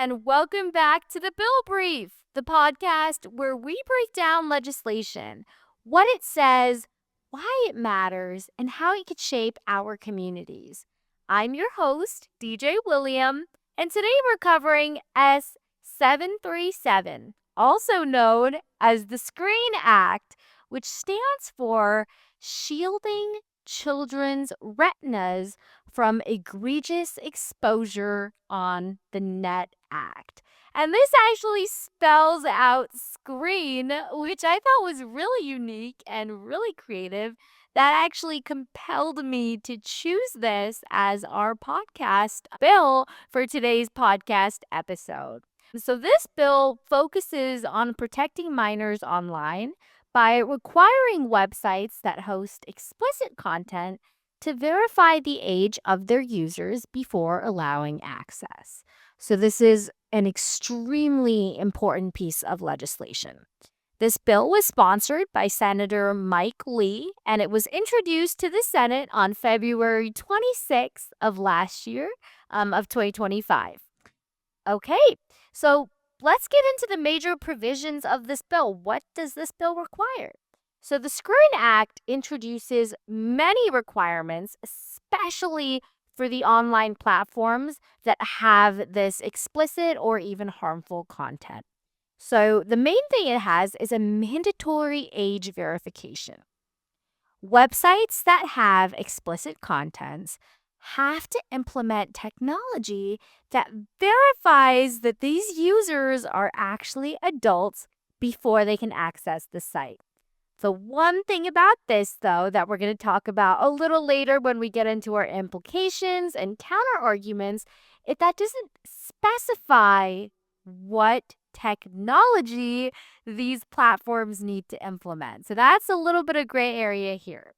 and welcome back to the Bill Brief, the podcast where we break down legislation, what it says, why it matters, and how it could shape our communities. I'm your host, DJ William, and today we're covering S737, also known as the Screen Act, which stands for Shielding Children's Retinas from Egregious Exposure on the Net Act. And this actually spells out screen, which I thought was really unique and really creative. That actually compelled me to choose this as our podcast bill for today's podcast episode. So, this bill focuses on protecting minors online by requiring websites that host explicit content to verify the age of their users before allowing access. So, this is an extremely important piece of legislation. This bill was sponsored by Senator Mike Lee, and it was introduced to the Senate on February 26th of last year, of 2025. Okay, so let's get into the major provisions of this bill. What does this bill require? So the Screen Act introduces many requirements, especially for the online platforms that have this explicit or even harmful content. So the main thing it has is a mandatory age verification. Websites that have explicit contents have to implement technology that verifies that these users are actually adults before they can access the site. The one thing about this, though, that we're going to talk about a little later when we get into our implications and counter arguments, is that doesn't specify what technology these platforms need to implement. So that's a little bit of gray area here.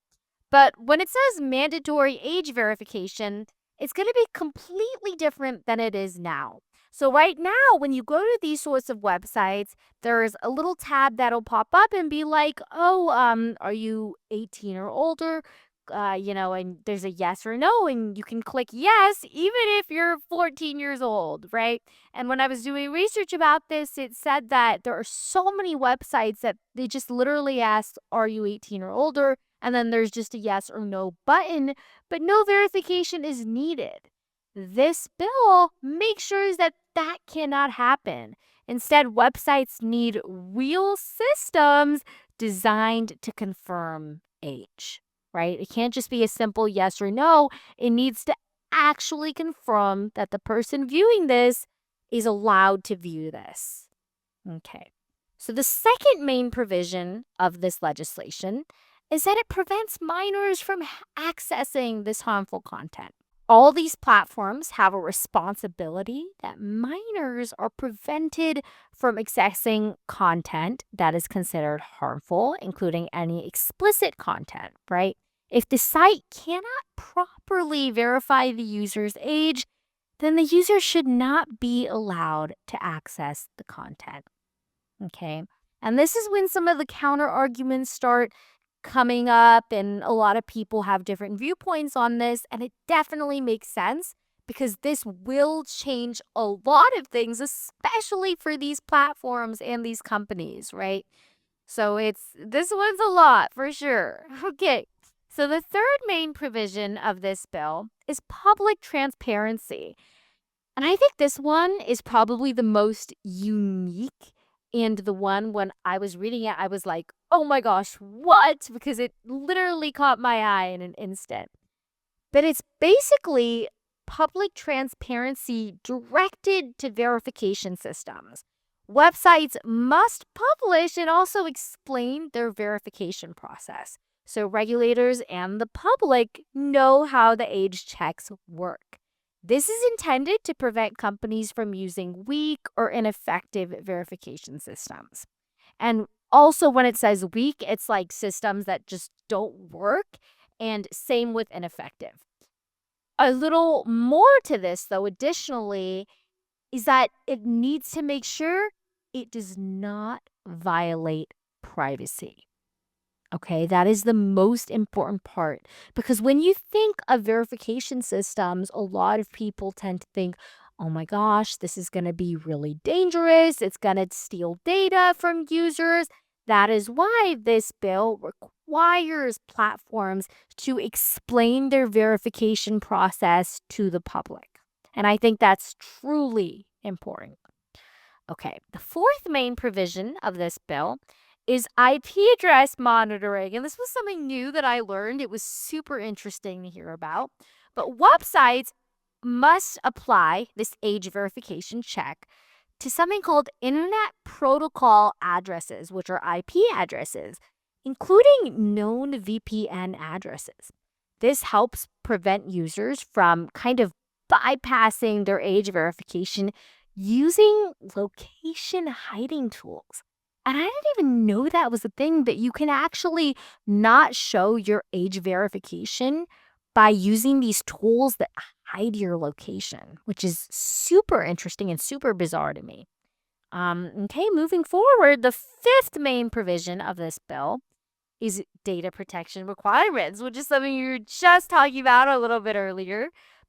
But when it says mandatory age verification, it's going to be completely different than it is now. So right now, when you go to these sorts of websites, there's a little tab that'll pop up and be like, oh, are you 18 or older? And there's a yes or no, and you can click yes, even if you're 14 years old, right? And when I was doing research about this, it said that there are so many websites that they just literally ask, are you 18 or older? And then there's just a yes or no button, but no verification is needed. This bill makes sure that that cannot happen. Instead, websites need real systems designed to confirm age, right? It can't just be a simple yes or no. It needs to actually confirm that the person viewing this is allowed to view this. Okay. So the second main provision of this legislation is that it prevents minors from accessing this harmful content. All these platforms have a responsibility that minors are prevented from accessing content that is considered harmful, including any explicit content, right? If the site cannot properly verify the user's age, then the user should not be allowed to access the content. Okay. And this is when some of the counter arguments start coming up, and a lot of people have different viewpoints on this, and it definitely makes sense because this will change a lot of things, especially for these platforms and these companies, right? So this one's a lot for sure. Okay. So the third main provision of this bill is public transparency. And I think this one is probably the most unique, and the one when I was reading it, I was like, oh my gosh, what? Because it literally caught my eye in an instant. But it's basically public transparency directed to verification systems. Websites must publish and also explain their verification process, so regulators and the public know how the age checks work. This is intended to prevent companies from using weak or ineffective verification systems. And also, when it says weak, it's like systems that just don't work, and same with ineffective. A little more to this, though, additionally, is that it needs to make sure it does not violate privacy. Okay, that is the most important part, because when you think of verification systems, a lot of people tend to think, oh my gosh, this is going to be really dangerous. It's going to steal data from users. That is why this bill requires platforms to explain their verification process to the public. And I think that's truly important. Okay, the fourth main provision of this bill is IP address monitoring. And this was something new that I learned. It was super interesting to hear about. But websites must apply this age verification check to something called Internet Protocol addresses, which are IP addresses, including known VPN addresses. This helps prevent users from kind of bypassing their age verification using location hiding tools. And I didn't even know that was a thing, that you can actually not show your age verification by using these tools that hide your location, which is super interesting and super bizarre to me. Okay, moving forward, the fifth main provision of this bill is data protection requirements, which is something you were just talking about a little bit earlier.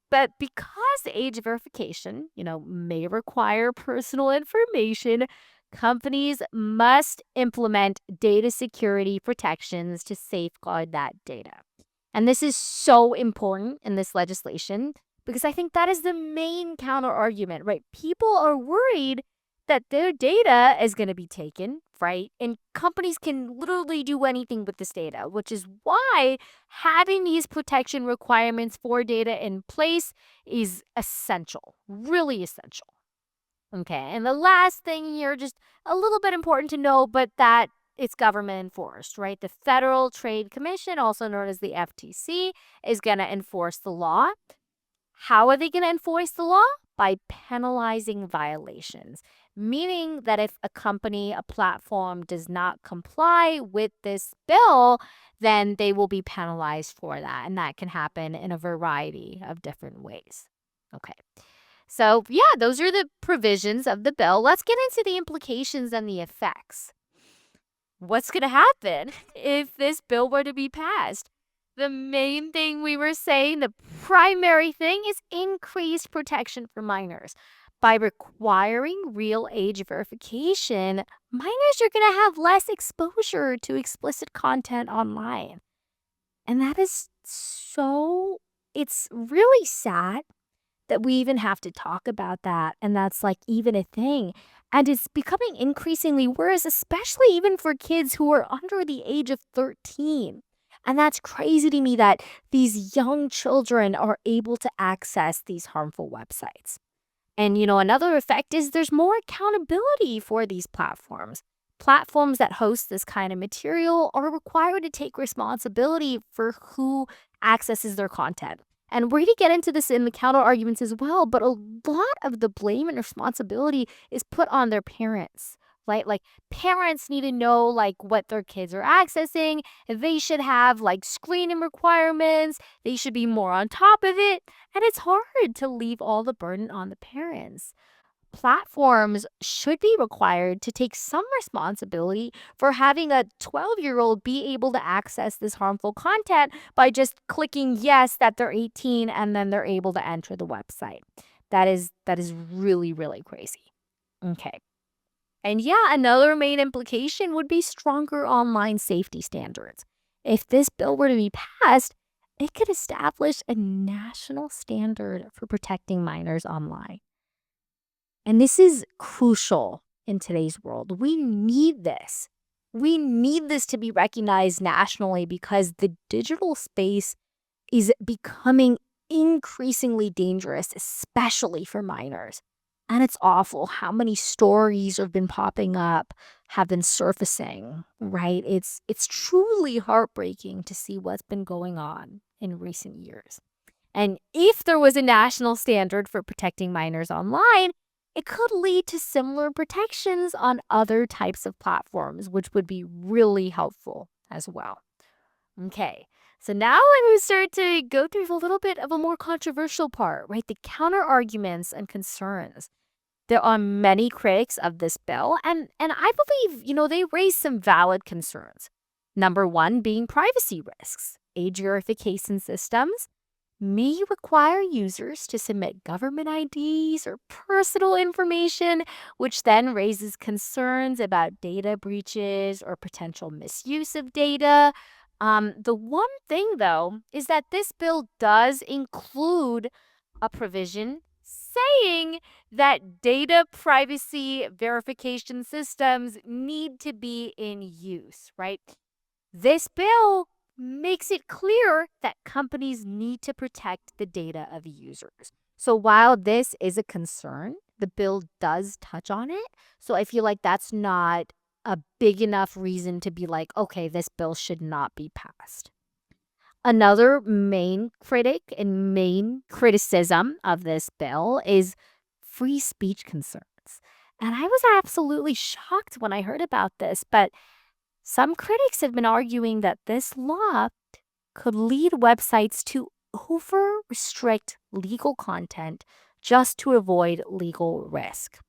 But because age verification, may require personal information, companies must implement data security protections to safeguard that data. And this is so important in this legislation because I think that is the main counter argument, right? People are worried that their data is going to be taken, right? And companies can literally do anything with this data, which is why having these protection requirements for data in place is essential, really essential. Okay, and the last thing here, just a little bit important to know, but that it's government enforced, right? The Federal Trade Commission, also known as the FTC, is going to enforce the law. How are they going to enforce the law? By penalizing violations, meaning that if a company, a platform does not comply with this bill, then they will be penalized for that. And that can happen in a variety of different ways. Okay. So, yeah, those are the provisions of the bill. Let's get into the implications and the effects. What's going to happen if this bill were to be passed? The main thing we were saying, the primary thing, is increased protection for minors. By requiring real age verification, minors are going to have less exposure to explicit content online. And that is it's really sad that we even have to talk about that. And that's like even a thing. And it's becoming increasingly worse, especially even for kids who are under the age of 13. And that's crazy to me that these young children are able to access these harmful websites. And, another effect is there's more accountability for these platforms. Platforms that host this kind of material are required to take responsibility for who accesses their content. And we're going to get into this in the counter arguments as well, but a lot of the blame and responsibility is put on their parents, right? Like parents need to know what their kids are accessing. They should have screening requirements. They should be more on top of it. And it's hard to leave all the burden on the parents. Platforms should be required to take some responsibility for having a 12-year-old be able to access this harmful content by just clicking yes that they're 18 and then they're able to enter the website. That is really, really crazy. Okay. And yeah, another main implication would be stronger online safety standards. If this bill were to be passed, it could establish a national standard for protecting minors online. And this is crucial in today's world. We need this. We need this to be recognized nationally because the digital space is becoming increasingly dangerous, especially for minors. And it's awful how many stories have been popping up, have been surfacing, right? It's truly heartbreaking to see what's been going on in recent years. And if there was a national standard for protecting minors online, it could lead to similar protections on other types of platforms, which would be really helpful as well. Okay, so now I'm going to start to go through a little bit of a more controversial part, right? The counter arguments and concerns. There are many critics of this bill, and I believe, they raise some valid concerns. Number one being privacy risks. Age verification systems may require users to submit government IDs or personal information, which then raises concerns about data breaches or potential misuse of data. The one thing, though, is that this bill does include a provision saying that data privacy verification systems need to be in use, right? This bill makes it clear that companies need to protect the data of users. So while this is a concern, the bill does touch on it. So I feel like that's not a big enough reason to be like, okay, this bill should not be passed. Another main critic and main criticism of this bill is free speech concerns. And I was absolutely shocked when I heard about this, but some critics have been arguing that this law could lead websites to over restrict legal content just to avoid legal risk.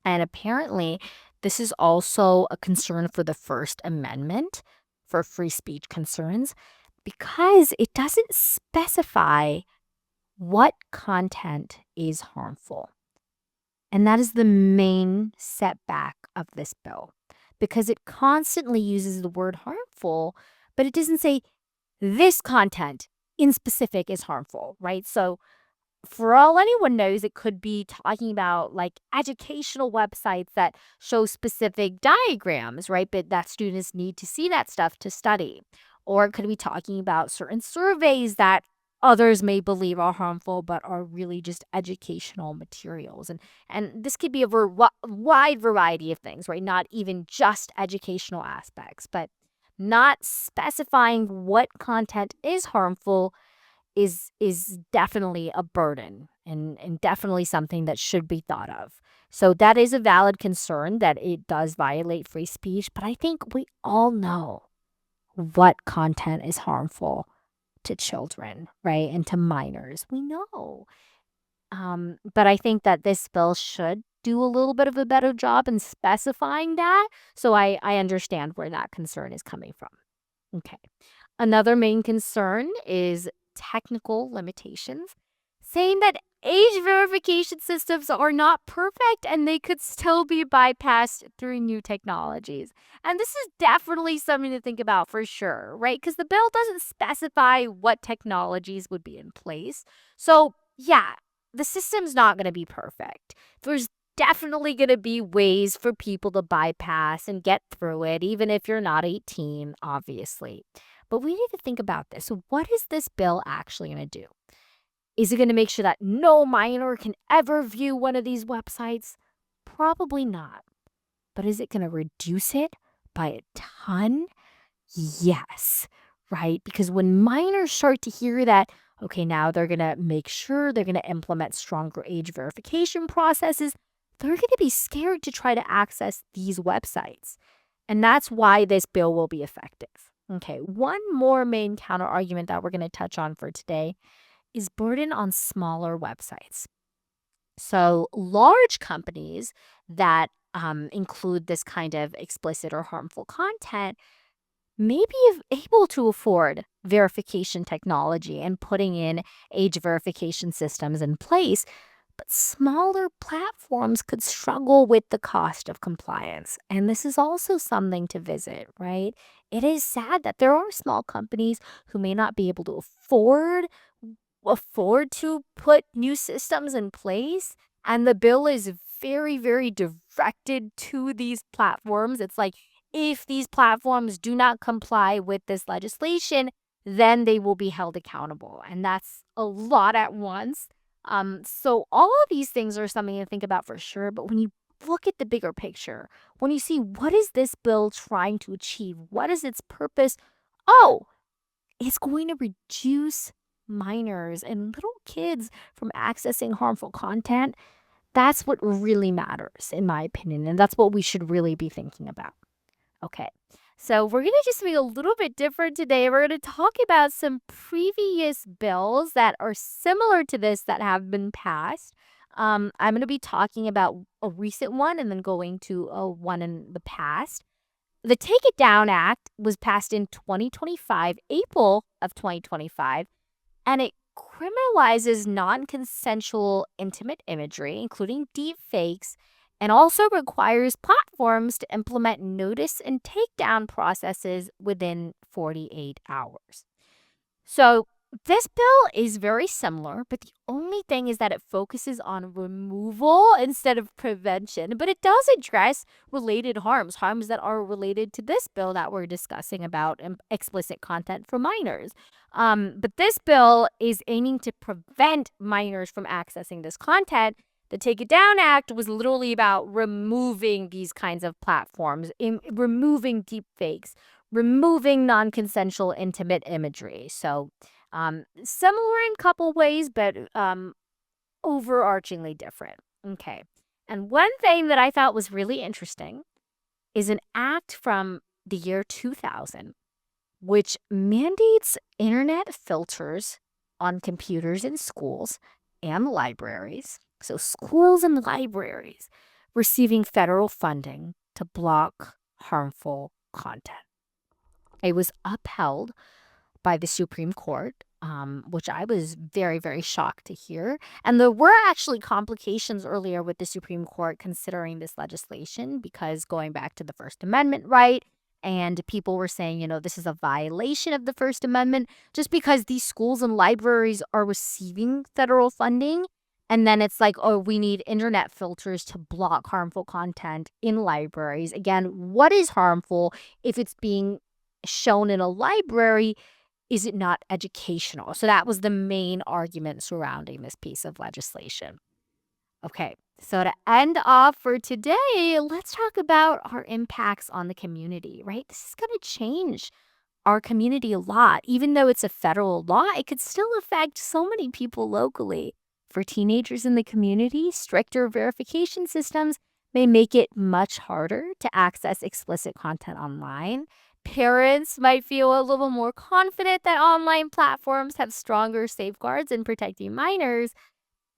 And apparently, this is also a concern for the First Amendment for free speech concerns because it doesn't specify what content is harmful. And that is the main setback of this bill because it constantly uses the word harmful, but it doesn't say this content in specific is harmful, right? So for all anyone knows, it could be talking about like educational websites that show specific diagrams, right? But that students need to see that stuff to study. Or it could be talking about certain surveys that others may believe are harmful but are really just educational materials. And this could be a wide variety of things, right? Not even just educational aspects, but not specifying what content is harmful is definitely a burden and definitely something that should be thought of. So that is a valid concern that it does violate free speech, but I think we all know what content is harmful to children, right? And to minors. We know. But I think that this bill should do a little bit of a better job in specifying that. So I understand where that concern is coming from. Okay. Another main concern is technical limitations, saying that age verification systems are not perfect and they could still be bypassed through new technologies. And this is definitely something to think about for sure, right? Because the bill doesn't specify what technologies would be in place. So, yeah, the system's not going to be perfect. There's definitely going to be ways for people to bypass and get through it, even if you're not 18, obviously. But we need to think about this. So, what is this bill actually going to do? Is it going to make sure that no minor can ever view one of these websites? Probably not. But is it going to reduce it by a ton? Yes, right? Because when minors start to hear that, okay, now they're going to make sure they're going to implement stronger age verification processes, they're going to be scared to try to access these websites. And that's why this bill will be effective. Okay, one more main counter argument that we're going to touch on for today is burden on smaller websites. So, large companies that include this kind of explicit or harmful content may be able to afford verification technology and putting in age verification systems in place, but smaller platforms could struggle with the cost of compliance. And this is also something to visit, right? It is sad that there are small companies who may not be able to afford to put new systems in place. And the bill is very, very directed to these platforms. It's like, if these platforms do not comply with this legislation, then they will be held accountable. And that's a lot at once. So all of these things are something to think about for sure. But when you look at the bigger picture, when you see what is this bill trying to achieve, what is its purpose? Oh, it's going to reduce minors and little kids from accessing harmful content. That's what really matters, in my opinion. And that's what we should really be thinking about. Okay, so we're going to just be a little bit different today. We're going to talk about some previous bills that are similar to this that have been passed. I'm going to be talking about a recent one and then going to a one in the past. The Take It Down Act was passed in 2025, April of 2025, and it criminalizes non consensual intimate imagery, including deep fakes, and also requires platforms to implement notice and takedown processes within 48 hours. So, this bill is very similar, but the only thing is that it focuses on removal instead of prevention. But it does address related harms that are related to this bill that we're discussing about explicit content for minors. But this bill is aiming to prevent minors from accessing this content. The Take It Down Act was literally about removing these kinds of platforms, removing deep fakes, removing non-consensual intimate imagery. So, similar in a couple ways, but overarchingly different. Okay. And one thing that I thought was really interesting is an act from the year 2000, which mandates internet filters on computers in schools and libraries. So, schools and libraries receiving federal funding to block harmful content. It was upheld by the Supreme Court, which I was very, very shocked to hear. And there were actually complications earlier with the Supreme Court considering this legislation because going back to the First Amendment right, and people were saying, this is a violation of the First Amendment just because these schools and libraries are receiving federal funding. And then it's like, oh, we need internet filters to block harmful content in libraries. Again, what is harmful if it's being shown in a library? Is it not educational? So that was the main argument surrounding this piece of legislation. Okay, so to end off for today, let's talk about our impacts on the community, right? This is going to change our community a lot. Even though it's a federal law, it could still affect so many people locally. For teenagers in the community, stricter verification systems may make it much harder to access explicit content online. Parents might feel a little more confident that online platforms have stronger safeguards in protecting minors,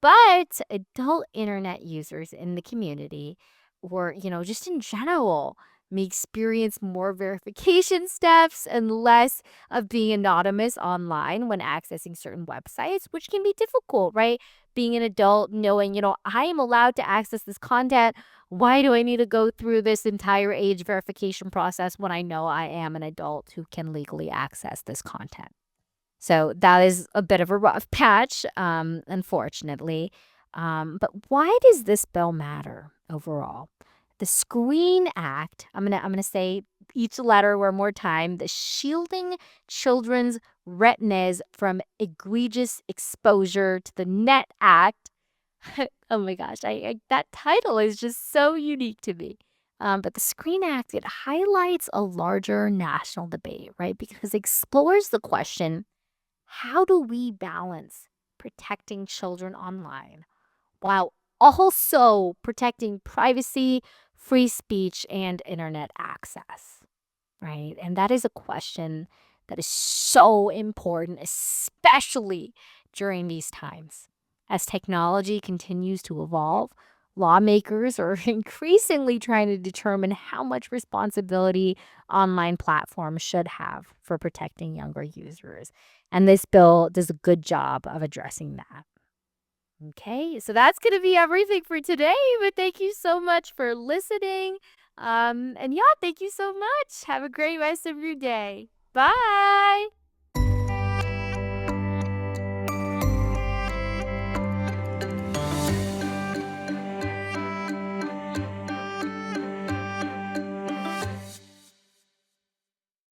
but adult internet users in the community or, just in general, may experience more verification steps and less of being anonymous online when accessing certain websites, which can be difficult, right? Being an adult, knowing, I am allowed to access this content. Why do I need to go through this entire age verification process when I know I am an adult who can legally access this content? So that is a bit of a rough patch, unfortunately. But why does this bill matter overall? The Screen Act, I'm gonna say each letter one more time. The Shielding Children's Retinas from Egregious Exposure to the Net Act. Oh my gosh, that title is just so unique to me. But the Screen Act, it highlights a larger national debate, right? Because it explores the question, how do we balance protecting children online while also protecting privacy, free speech, and internet access? Right? And that is a question that is so important, especially during these times. As technology continues to evolve, lawmakers are increasingly trying to determine how much responsibility online platforms should have for protecting younger users. And this bill does a good job of addressing that. Okay, so that's going to be everything for today. But thank you so much for listening. And yeah, thank you so much. Have a great rest of your day. Bye.